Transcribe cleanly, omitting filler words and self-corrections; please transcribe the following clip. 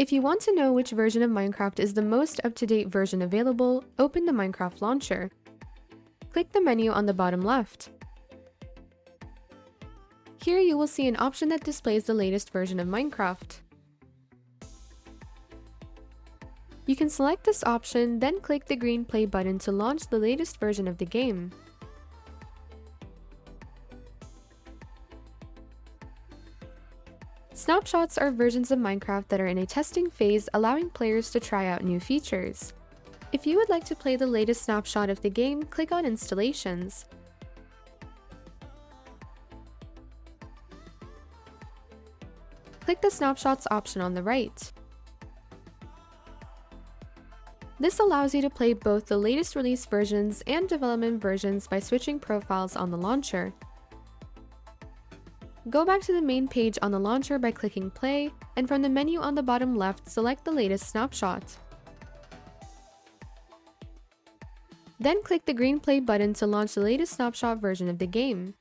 If you want to know which version of Minecraft is the most up-to-date version available, open the Minecraft launcher. Click the menu on the bottom left. Here you will see an option that displays the latest version of Minecraft. You can select this option, then click the green play button to launch the latest version of the game. Snapshots are versions of Minecraft that are in a testing phase, allowing players to try out new features. If you would like to play the latest snapshot of the game, click on Installations. Click the Snapshots option on the right. This allows you to play both the latest release versions and development versions by switching profiles on the launcher. Go back to the main page on the launcher by clicking play, and from the menu on the bottom left, select the latest snapshot. Then click the green play button to launch the latest snapshot version of the game.